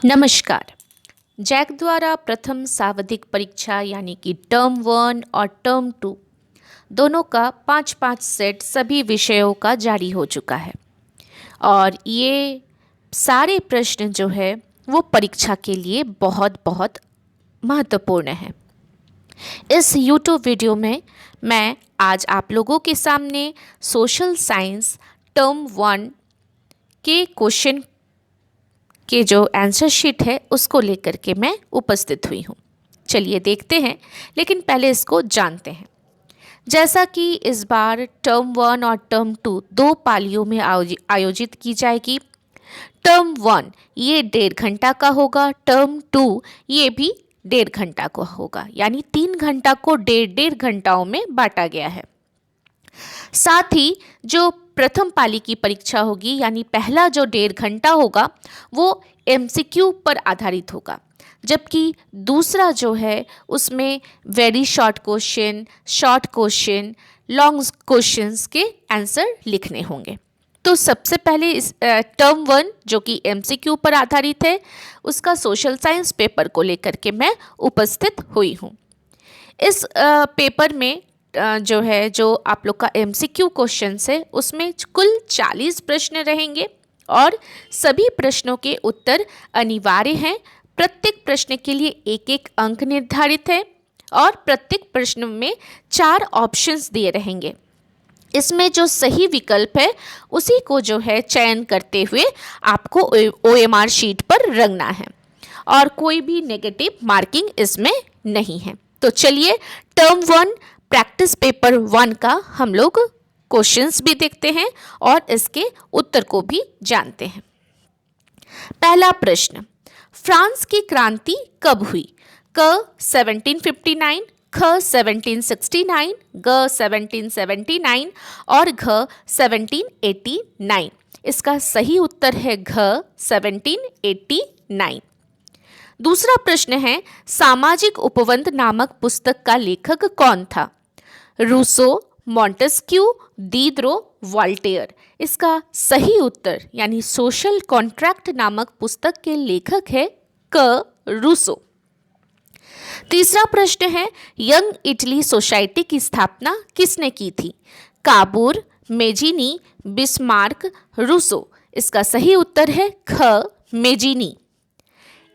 नमस्कार। जैक द्वारा प्रथम सावधिक परीक्षा यानी कि टर्म 1 और टर्म 2 दोनों का 5-5 सेट सभी विषयों का जारी हो चुका है और ये सारे प्रश्न जो है वो परीक्षा के लिए बहुत बहुत महत्वपूर्ण है। इस यूट्यूब वीडियो में मैं आज आप लोगों के सामने सोशल साइंस टर्म 1 के क्वेश्चन के जो आंसर शीट है उसको लेकर के मैं उपस्थित हुई हूँ। चलिए देखते हैं, लेकिन पहले इसको जानते हैं। जैसा कि इस बार टर्म 1 और टर्म 2 दो पालियों में आयोजित की जाएगी। टर्म 1 ये 1.5 घंटा का होगा, टर्म 2 ये भी 1.5 घंटा का होगा, यानी 3 घंटा को 1.5 घंटाओं में बांटा गया है। साथ ही जो प्रथम पाली की परीक्षा होगी यानी पहला जो 1.5 घंटा होगा वो एमसीक्यू पर आधारित होगा, जबकि दूसरा जो है उसमें very short question, long questions के आंसर लिखने होंगे। तो सबसे पहले इस टर्म 1 जो कि एमसीक्यू पर आधारित है उसका सोशल साइंस पेपर को लेकर के मैं उपस्थित हुई हूँ। इस पेपर में जो आप लोग का एमसीक्यू क्वेश्चंस है उसमें कुल 40 प्रश्न रहेंगे और सभी प्रश्नों के उत्तर अनिवार्य हैं। प्रत्येक प्रश्न के लिए एक एक अंक निर्धारित है और प्रत्येक प्रश्न में 4 ऑप्शंस दिए रहेंगे। इसमें जो सही विकल्प है उसी को जो है चयन करते हुए आपको ओएमआर शीट पर रंगना है और कोई भी नेगेटिव मार्किंग इसमें नहीं है। तो चलिए टर्म 1 प्रैक्टिस पेपर 1 का हम लोग क्वेश्चंस भी देखते हैं और इसके उत्तर को भी जानते हैं। पहला प्रश्न, फ्रांस की क्रांति कब हुई? क 1759, ख 1769, ग 1779 और घ 1789। इसका सही उत्तर है घ 1789। दूसरा प्रश्न है, सामाजिक उपबंध नामक पुस्तक का लेखक कौन था? Rousseau, Montesquieu, Diderot, Voltaire. इसका सही उत्तर यानी सोशल कॉन्ट्रैक्ट नामक पुस्तक के लेखक है क रूसो। तीसरा प्रश्न है, यंग इटली सोसाइटी की स्थापना किसने की थी? Cavour, Mazzini, Bismarck, Rousseau. इसका सही उत्तर है ख मेजिनी।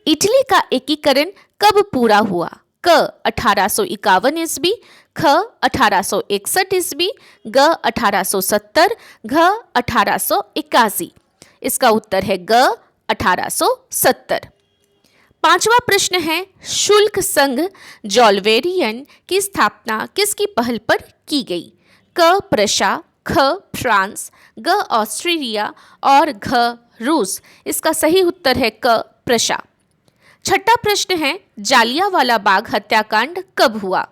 इटली का एकीकरण कब पूरा हुआ? क 1851 ईस्वी, ख 1861 ईस्वी, ग 1870, घ 1881। इसका उत्तर है ग 1870। पांचवा प्रश्न है, शुल्क संघ जॉल्वेरियन की स्थापना किसकी पहल पर की गई? क प्रशा, ख फ्रांस, ग ऑस्ट्रेलिया और घ रूस। इसका सही उत्तर है क प्रशा। छठा प्रश्न है, जालियांवाला बाग हत्याकांड कब हुआ?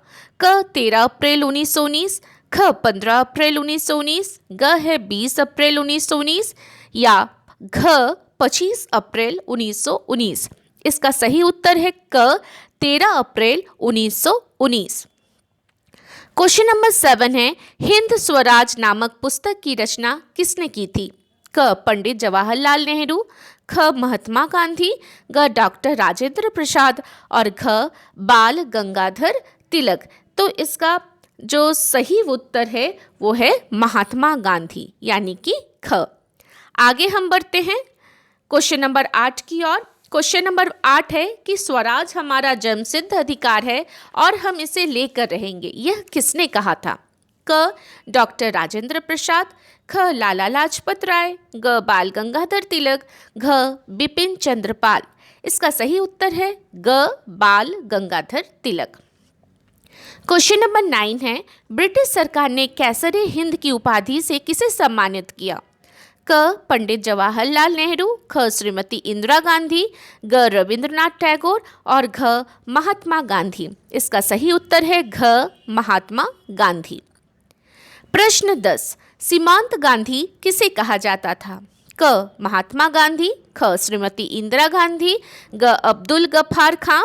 क 13 अप्रैल 1919, ख 15 अप्रैल 1919, ग है 20 अप्रैल 1919 या घ 25 अप्रैल 1919। इसका सही उत्तर है क 13 अप्रैल 1919। क्वेश्चन नंबर 7 है, हिंद स्वराज नामक पुस्तक की रचना किसने की थी? क पंडित जवाहरलाल नेहरू, ख महात्मा गांधी, ग डॉक्टर राजेंद्र प्रसाद और घ बाल गंगाधर तिलक। तो इसका जो सही उत्तर है वो है महात्मा गांधी यानी कि ख। आगे हम बढ़ते हैं क्वेश्चन नंबर 8 की ओर। क्वेश्चन नंबर 8 है कि स्वराज हमारा जन्मसिद्ध अधिकार है और हम इसे लेकर रहेंगे, यह किसने कहा था? क डॉक्टर राजेंद्र प्रसाद, ख लाला लाजपत राय, ग बाल गंगाधर तिलक, घ बिपिन चंद्र पाल। इसका सही उत्तर है ग बाल गंगाधर तिलक। क्वेश्चन नंबर 9 है, ब्रिटिश सरकार ने कैसरे हिंद की उपाधि से किसे सम्मानित किया? क पंडित जवाहरलाल नेहरू, ख श्रीमती इंदिरा गांधी, ग रविंद्रनाथ टैगोर और घ महात्मा गांधी। इसका सही उत्तर है घ महात्मा गांधी। प्रश्न 10, सीमांत गांधी किसे कहा जाता था? क महात्मा गांधी, ख श्रीमती इंदिरा गांधी, ग अब्दुल गफ्फार खां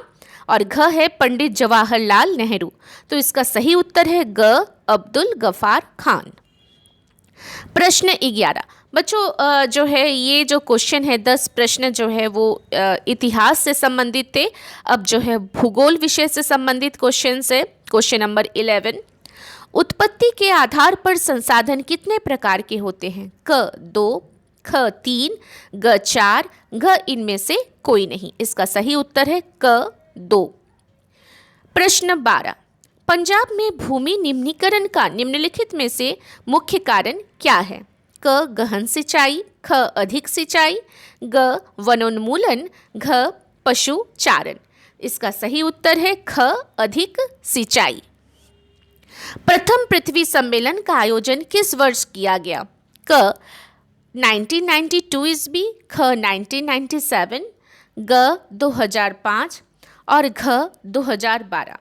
और घ है पंडित जवाहरलाल नेहरू। तो इसका सही उत्तर है ग अब्दुल गफ्फार खान। प्रश्न 11, बच्चों जो है ये जो क्वेश्चन है 10 प्रश्न जो है वो इतिहास से संबंधित थे। अब जो है भूगोल विषय से संबंधित क्वेश्चन है। क्वेश्चन नंबर 11, उत्पत्ति के आधार पर संसाधन कितने प्रकार के होते हैं? क 2, ख 3, ग 4, घ इनमें से कोई नहीं। इसका सही उत्तर है क 2। प्रश्न 12, पंजाब में भूमि निम्नीकरण का निम्नलिखित में से मुख्य कारण क्या है? क गहन सिंचाई, ख अधिक सिंचाई, ग वनोन्मूलन, घ पशु चारण। इसका सही उत्तर है ख अधिक सिंचाई। प्रथम पृथ्वी सम्मेलन का आयोजन किस वर्ष किया गया? क 1992 ईस्वी, ख 1997, ग 2005 और घ 2012।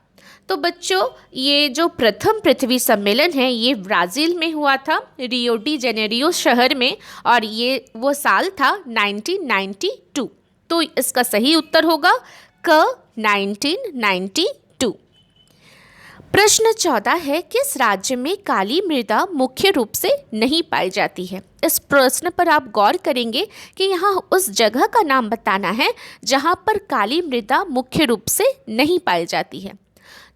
तो बच्चों ये जो प्रथम पृथ्वी सम्मेलन है ये ब्राज़ील में हुआ था, रियो डी जेनेरियो शहर में, और ये वो साल था 1992। तो इसका सही उत्तर होगा क 1992। प्रश्न 14 है, किस राज्य में काली मृदा मुख्य रूप से नहीं पाई जाती है? इस प्रश्न पर आप गौर करेंगे कि यहाँ उस जगह का नाम बताना है जहाँ पर काली मृदा मुख्य रूप से नहीं पाई जाती है।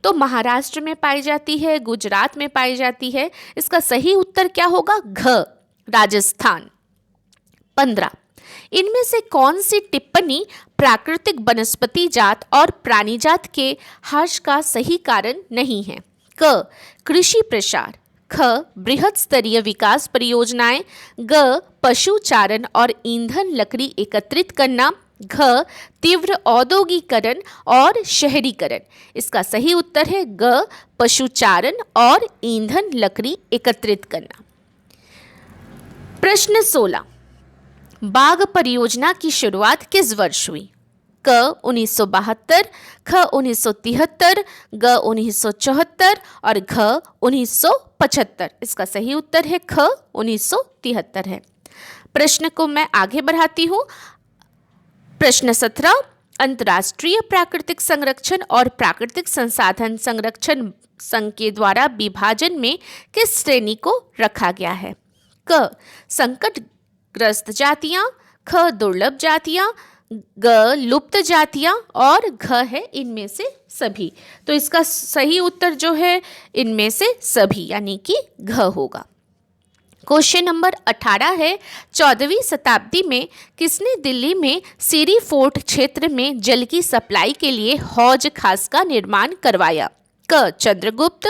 तो महाराष्ट्र में पाई जाती है, गुजरात में पाई जाती है। इसका सही उत्तर क्या होगा? घ राजस्थान। 15, इनमें से कौन सी टिप्पणी प्राकृतिक वनस्पति जात और प्राणी जात के ह्रास का सही कारण नहीं है? क कृषि प्रसार, ख बृहत स्तरीय विकास परियोजनाएं, ग पशु चारण और ईंधन लकड़ी एकत्रित करना, घ तीव्र औद्योगिकरण और शहरीकरण। इसका सही उत्तर है ग पशुचारण और ईंधन लकड़ी एकत्रित करना। प्रश्न 16, बाघ परियोजना की शुरुआत किस वर्ष हुई? क 1972, ख 1973, ग 1974 और घ 1975। इसका सही उत्तर है ख 1973 है। प्रश्न को मैं आगे बढ़ाती हूँ। प्रश्न 17, अंतर्राष्ट्रीय प्राकृतिक संरक्षण और प्राकृतिक संसाधन संरक्षण संघ के द्वारा विभाजन में किस श्रेणी को रखा गया है? क संकटग्रस्त जातियां, ख दुर्लभ जातियां, ग लुप्त जातियां और घ है इनमें से सभी। तो इसका सही उत्तर जो है इनमें से सभी यानी कि घ होगा। क्वेश्चन नंबर 18 है, 14वीं शताब्दी में किसने दिल्ली में सीरी फोर्ट क्षेत्र में जल की सप्लाई के लिए हौज खास का निर्माण करवाया? क चंद्रगुप्त,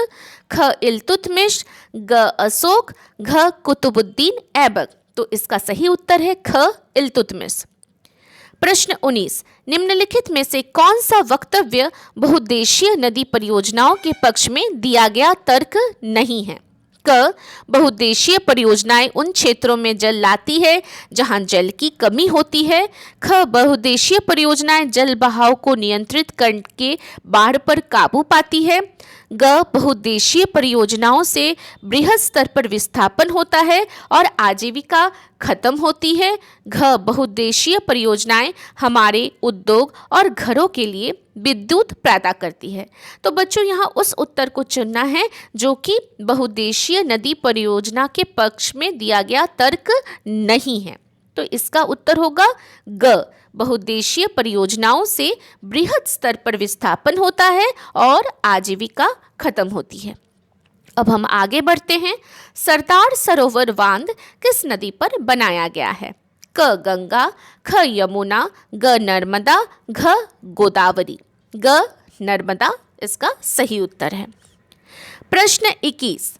ख इल्तुतमिश, ग अशोक, घ कुतुबुद्दीन ऐबक। तो इसका सही उत्तर है ख इल्तुतमिश। प्रश्न 19, निम्नलिखित में से कौन सा वक्तव्य बहुउद्देशीय नदी परियोजनाओं के पक्ष में दिया गया तर्क नहीं है? क बहुउद्देशीय परियोजनाएं उन क्षेत्रों में जल लाती है जहां जल की कमी होती है। ख बहुउद्देशीय परियोजनाएं जल बहाव को नियंत्रित करके बाढ़ पर काबू पाती है। ग बहुउद्देशीय परियोजनाओं से बृहद स्तर पर विस्थापन होता है और आजीविका खत्म होती है। घ बहुउद्देशीय परियोजनाएं हमारे उद्योग और घरों के लिए विद्युत पैदा करती है। तो बच्चों यहाँ उस उत्तर को चुनना है जो कि बहुउद्देशीय नदी परियोजना के पक्ष में दिया गया तर्क नहीं है। तो इसका उत्तर होगा ग बहुउद्देशीय परियोजनाओं से बृहद स्तर पर विस्थापन होता है और आजीविका खत्म होती है। अब हम आगे बढ़ते हैं। सरदार सरोवर बांध किस नदी पर बनाया गया है? क गंगा, ख यमुना, ग नर्मदा, घ गोदावरी। ग नर्मदा इसका सही उत्तर है। प्रश्न 21,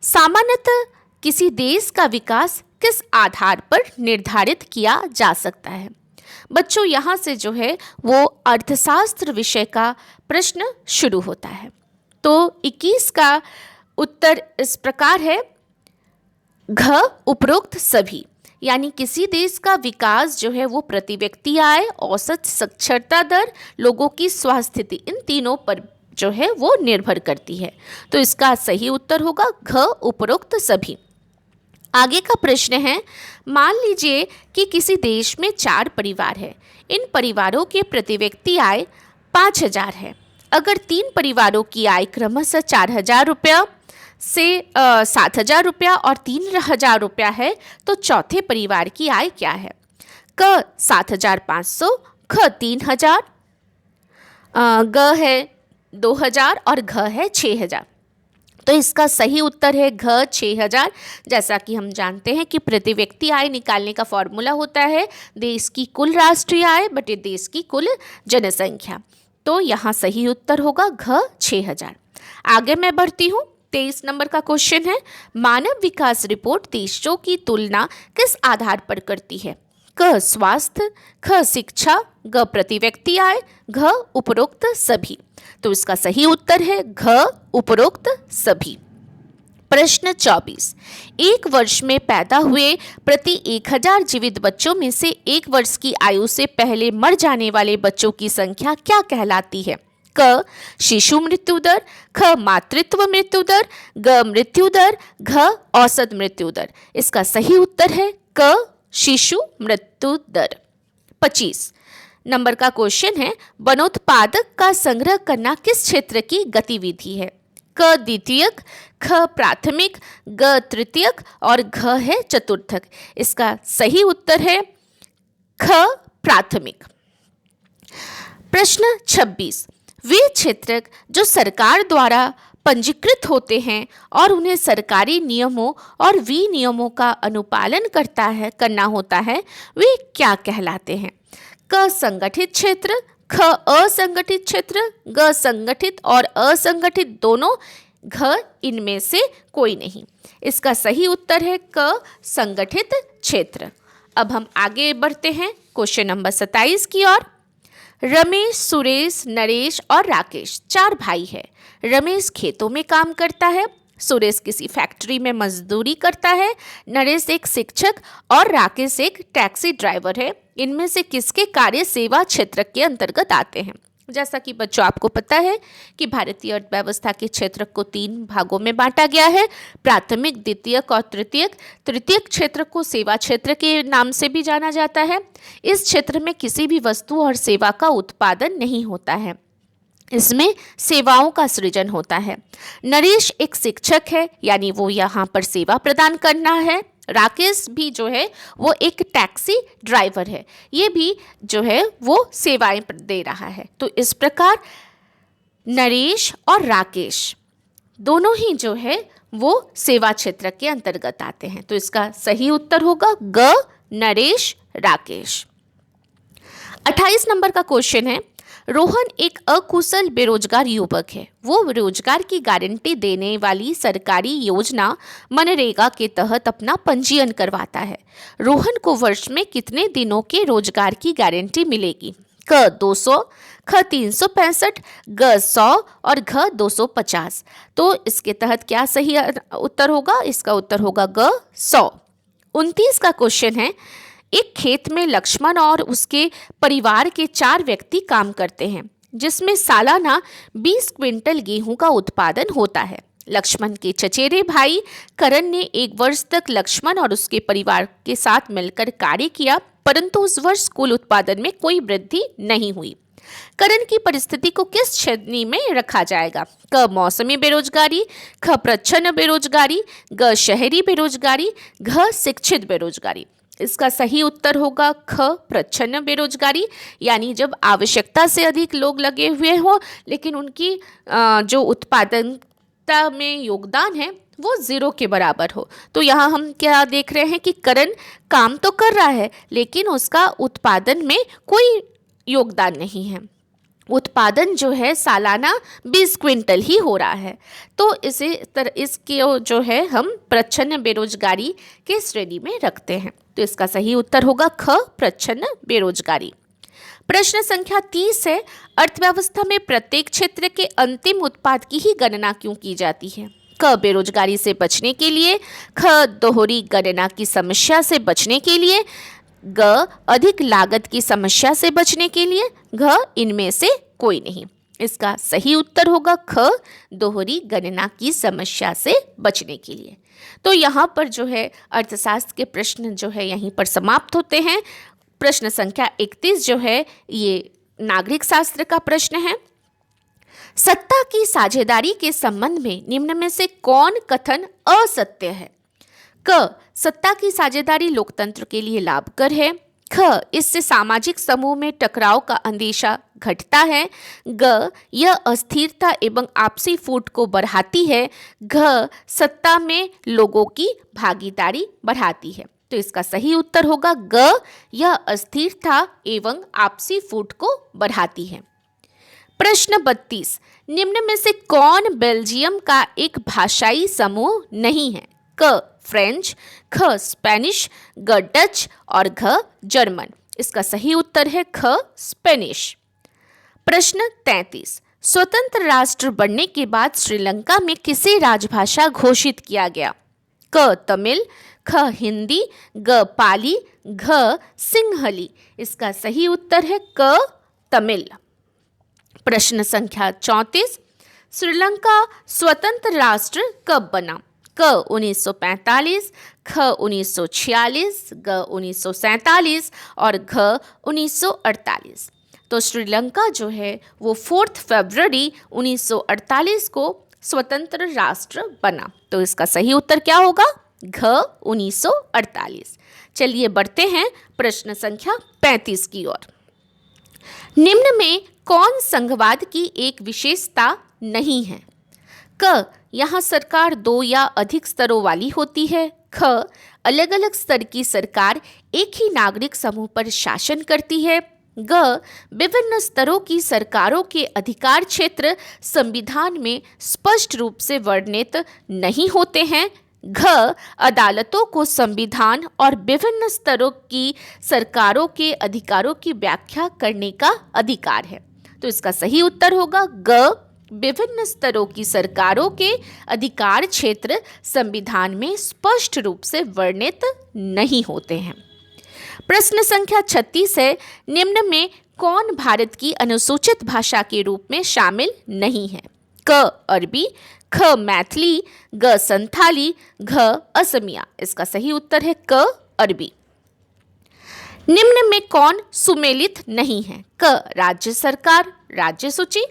सामान्यतः किसी देश का विकास किस आधार पर निर्धारित किया जा सकता है? बच्चों यहाँ से जो है वो अर्थशास्त्र विषय का प्रश्न शुरू होता है। तो 21 का उत्तर इस प्रकार है, घ उपरोक्त सभी, यानी किसी देश का विकास जो है वो प्रति व्यक्ति आय, औसत साक्षरता दर, लोगों की स्वास्थ्य स्थिति, इन तीनों पर जो है वो निर्भर करती है। तो इसका सही उत्तर होगा घ उपरोक्त सभी। आगे का प्रश्न है, मान लीजिए कि किसी देश में 4 परिवार है। इन परिवारों के प्रति व्यक्ति आय 5,000 है। अगर 3 परिवारों की आय क्रमशः 4,000 रुपया, से 7,000 रुपया और 3,000 रुपया है तो चौथे परिवार की आय क्या है? क 7,500, ख 3,000, ग है 2,000 और घ है 6,000। तो इसका सही उत्तर है घ 6,000। जैसा कि हम जानते हैं कि प्रति व्यक्ति आय निकालने का फॉर्मूला होता है देश की कुल राष्ट्रीय आय बटे देश की कुल जनसंख्या। तो यहाँ सही उत्तर होगा घ 6,000। आगे मैं बढ़ती हूँ। 23 नंबर का क्वेश्चन है, मानव विकास रिपोर्ट देशों की तुलना किस आधार पर करती है? क स्वास्थ्य, ख शिक्षा, ग प्रति व्यक्ति आय, घ उपरोक्त सभी। तो इसका सही उत्तर है घ उपरोक्त सभी। प्रश्न 24, एक वर्ष में पैदा हुए प्रति 1,000 जीवित बच्चों में से 1 वर्ष की आयु से पहले मर जाने वाले बच्चों की संख्या क्या कहलाती है? क शिशु मृत्यु दर, ख मातृत्व मृत्यु दर, ग मृत्यु दर, घ औसत मृत्यु दर। इसका सही उत्तर है क शिशु मृत्यु दर। 25 नंबर का क्वेश्चन है, वनोत्पादक का संग्रह करना किस क्षेत्र की गतिविधि है? क द्वितीयक, ख प्राथमिक, ग तृतीयक और घ है चतुर्थक। इसका सही उत्तर है ख प्राथमिक। प्रश्न 26, वे क्षेत्रक जो सरकार द्वारा पंजीकृत होते हैं और उन्हें सरकारी नियमों और विनियमों का अनुपालन करना होता है, वे क्या कहलाते हैं? क संगठित क्षेत्र, ख असंगठित क्षेत्र, ग संगठित और असंगठित दोनों, घ इनमें से कोई नहीं। इसका सही उत्तर है क संगठित क्षेत्र। अब हम आगे बढ़ते हैं क्वेश्चन नंबर 27 की ओर। रमेश, सुरेश, नरेश और राकेश 4 भाई है। रमेश खेतों में काम करता है, सुरेश किसी फैक्ट्री में मजदूरी करता है, नरेश एक शिक्षक और राकेश एक टैक्सी ड्राइवर है। इनमें से किसके कार्य सेवा क्षेत्र के अंतर्गत आते हैं? जैसा कि बच्चों आपको पता है कि भारतीय अर्थव्यवस्था के क्षेत्र को 3 भागों में बांटा गया है, प्राथमिक, द्वितीयक और तृतीयक। तृतीयक क्षेत्र को सेवा क्षेत्र के नाम से भी जाना जाता है। इस क्षेत्र में किसी भी वस्तु और सेवा का उत्पादन नहीं होता है, इसमें सेवाओं का सृजन होता है। नरेश एक शिक्षक है, यानी वो यहाँ पर सेवा प्रदान करना है। राकेश भी जो है वो एक टैक्सी ड्राइवर है, ये भी जो है वो सेवाएं दे रहा है। तो इस प्रकार नरेश और राकेश दोनों ही जो है वो सेवा क्षेत्र के अंतर्गत आते हैं। तो इसका सही उत्तर होगा ग नरेश राकेश। 28 नंबर का क्वेश्चन है, रोहन एक अकुशल बेरोजगार युवक है। वो रोजगार की गारंटी देने वाली सरकारी योजना मनरेगा के तहत अपना पंजीयन करवाता है। रोहन को वर्ष में कितने दिनों के रोजगार की गारंटी मिलेगी? क 200, ख 365, ग 100 और घ 250। तो इसके तहत क्या सही उत्तर होगा? इसका उत्तर होगा ग 100। 29 का क्वेश्चन है, एक खेत में लक्ष्मण और उसके परिवार के 4 व्यक्ति काम करते हैं, जिसमें सालाना 20 क्विंटल गेहूं का उत्पादन होता है। लक्ष्मण के चचेरे भाई करण ने 1 वर्ष तक लक्ष्मण और उसके परिवार के साथ मिलकर कार्य किया, परंतु उस वर्ष कुल उत्पादन में कोई वृद्धि नहीं हुई। करण की परिस्थिति को किस श्रेणी में रखा जाएगा? क मौसमी बेरोजगारी, ख प्रच्छन्न बेरोजगारी, ग शहरी बेरोजगारी, घ शिक्षित बेरोजगारी। इसका सही उत्तर होगा ख प्रच्छन्न बेरोजगारी, यानी जब आवश्यकता से अधिक लोग लगे हुए हो लेकिन उनकी जो उत्पादकता में योगदान है वो 0 के बराबर हो। तो यहाँ हम क्या देख रहे हैं कि करण काम तो कर रहा है लेकिन उसका उत्पादन में कोई योगदान नहीं है। उत्पादन जो है सालाना 20 क्विंटल ही हो रहा है। तो इसके जो है हम प्रच्छन्न बेरोजगारी के श्रेणी में रखते हैं। तो इसका सही उत्तर होगा ख प्रच्छन्न बेरोजगारी। प्रश्न संख्या 30 है, अर्थव्यवस्था में प्रत्येक क्षेत्र के अंतिम उत्पाद की ही गणना क्यों की जाती है? क बेरोजगारी से बचने के लिए, ख दोहरी गणना की समस्या से बचने के लिए, ग अधिक लागत की समस्या से बचने के लिए, घ इनमें से कोई नहीं। इसका सही उत्तर होगा ख दोहरी गणना की समस्या से बचने के लिए। तो यहाँ पर जो है अर्थशास्त्र के प्रश्न जो है यहीं पर समाप्त होते हैं। प्रश्न संख्या 31 जो है ये नागरिक शास्त्र का प्रश्न है। सत्ता की साझेदारी के संबंध में निम्न में से कौन कथन असत्य है? क, सत्ता की साझेदारी लोकतंत्र के लिए लाभकर है। ख, इससे सामाजिक समूह में टकराव का अंदेशा घटता है। ग, यह अस्थिरता एवं आपसी फूट को बढ़ाती है। घ, सत्ता में लोगों की भागीदारी बढ़ाती है। तो इसका सही उत्तर होगा ग, यह अस्थिरता एवं आपसी फूट को बढ़ाती है। प्रश्न 32, निम्न में से कौन बेल्जियम का एक भाषाई समूह नहीं है? क, फ्रेंच, ख, स्पेनिश, ग, डच और घ, जर्मन। इसका सही उत्तर है ख, स्पेनिश। प्रश्न 33, स्वतंत्र राष्ट्र बनने के बाद श्रीलंका में किसे राजभाषा घोषित किया गया? क, तमिल, ख, हिंदी, ग, पाली, घ, सिंहली। इसका सही उत्तर है क, तमिल। प्रश्न संख्या 34, श्रीलंका स्वतंत्र राष्ट्र कब बना? क, 1945, ख, 1946, ग, 1947 और घ, 1948। तो श्रीलंका जो है वो 4 फरवरी 1948 को स्वतंत्र राष्ट्र बना। तो इसका सही उत्तर क्या होगा? घ, 1948। चलिए बढ़ते हैं प्रश्न संख्या 35 की ओर। निम्न में कौन संघवाद की एक विशेषता नहीं है? क, यहाँ सरकार 2 या अधिक स्तरों वाली होती है। ख, अलग अलग स्तर की सरकार एक ही नागरिक समूह पर शासन करती है। ग, विभिन्न स्तरों की सरकारों के अधिकार क्षेत्र संविधान में स्पष्ट रूप से वर्णित नहीं होते हैं। घ, अदालतों को संविधान और विभिन्न स्तरों की सरकारों के अधिकारों की व्याख्या करने का अधिकार है। तो इसका सही उत्तर होगा ग, विभिन्न स्तरों की सरकारों के अधिकार क्षेत्र संविधान में स्पष्ट रूप से वर्णित नहीं होते हैं। प्रश्न संख्या 36 है, निम्न में कौन भारत की अनुसूचित भाषा के रूप में शामिल नहीं है? क, अरबी, ख, मैथिली, ग, संथाली, घ, असमिया। इसका सही उत्तर है क, अरबी। निम्न में कौन सुमेलित नहीं है? क, राज्य सरकार राज्य सूची,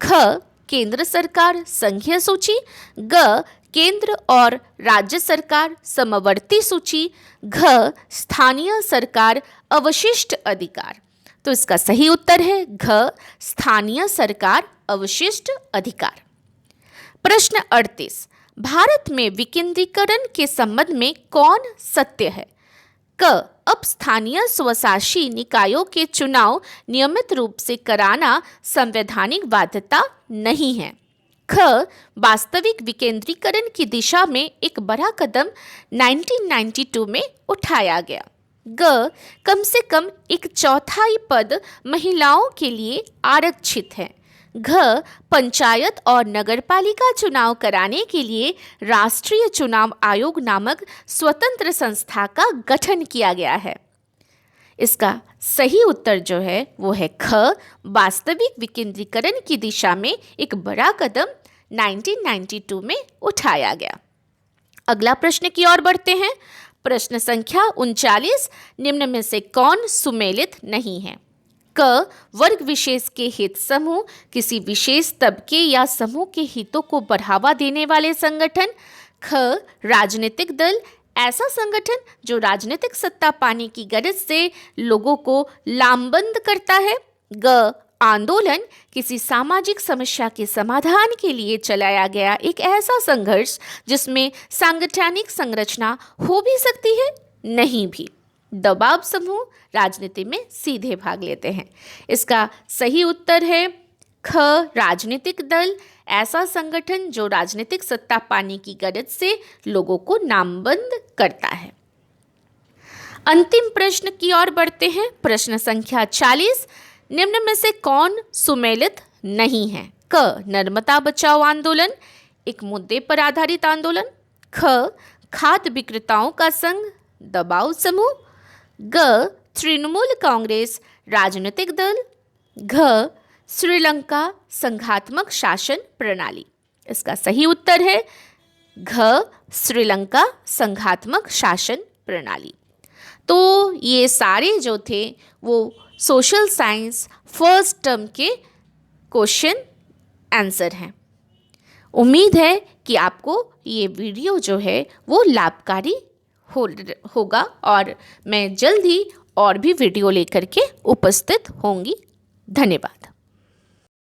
ख, केंद्र सरकार संघीय सूची, ग, केंद्र और राज्य सरकार समवर्ती सूची, घ, स्थानीय सरकार अवशिष्ट अधिकार। तो इसका सही उत्तर है घ, स्थानीय सरकार अवशिष्ट अधिकार। प्रश्न 38, भारत में विकेंद्रीकरण के संबंध में कौन सत्य है? क, अब स्थानीय स्वशासी निकायों के चुनाव नियमित रूप से कराना संवैधानिक बाध्यता नहीं है। ख, वास्तविक विकेंद्रीकरण की दिशा में एक बड़ा कदम 1992 में उठाया गया। ग, कम से कम 1/4 पद महिलाओं के लिए आरक्षित है। घ, पंचायत और नगरपालिका चुनाव कराने के लिए राष्ट्रीय चुनाव आयोग नामक स्वतंत्र संस्था का गठन किया गया है। इसका सही उत्तर जो है वो है ख, वास्तविक विकेंद्रीकरण की दिशा में एक बड़ा कदम 1992 में उठाया गया। अगला प्रश्न की ओर बढ़ते हैं। प्रश्न संख्या 39, निम्न में से कौन सुमेलित नहीं है? क, वर्ग विशेष के हित समूह, किसी विशेष तबके या समूह के हितों को बढ़ावा देने वाले संगठन। ख, राजनीतिक दल, ऐसा संगठन जो राजनीतिक सत्ता पाने की गरज से लोगों को लामबंद करता है। ग, आंदोलन, किसी सामाजिक समस्या के समाधान के लिए चलाया गया एक ऐसा संघर्ष जिसमें सांगठनिक संरचना हो भी सकती है, नहीं भी। दबाव समूह, राजनीति में सीधे भाग लेते हैं। इसका सही उत्तर है ख, राजनीतिक दल, ऐसा संगठन जो राजनीतिक सत्ता पाने की गरज से लोगों को नामबंद करता है। अंतिम प्रश्न की ओर बढ़ते हैं। प्रश्न संख्या 40, निम्न में से कौन सुमेलित नहीं है? क, नर्मदा बचाओ आंदोलन, एक मुद्दे पर आधारित आंदोलन। ख, खाद्य विक्रेताओं का संघ, दबाव समूह। ग, तृणमूल कांग्रेस राजनीतिक दल। घ, श्रीलंका संघात्मक शासन प्रणाली। इसका सही उत्तर है घ, श्रीलंका संघात्मक शासन प्रणाली। तो ये सारे जो थे वो सोशल साइंस फर्स्ट टर्म के क्वेश्चन आंसर हैं। उम्मीद है कि आपको ये वीडियो जो है वो लाभकारी होगा और मैं जल्द ही और भी वीडियो लेकर के उपस्थित होंगी। धन्यवाद।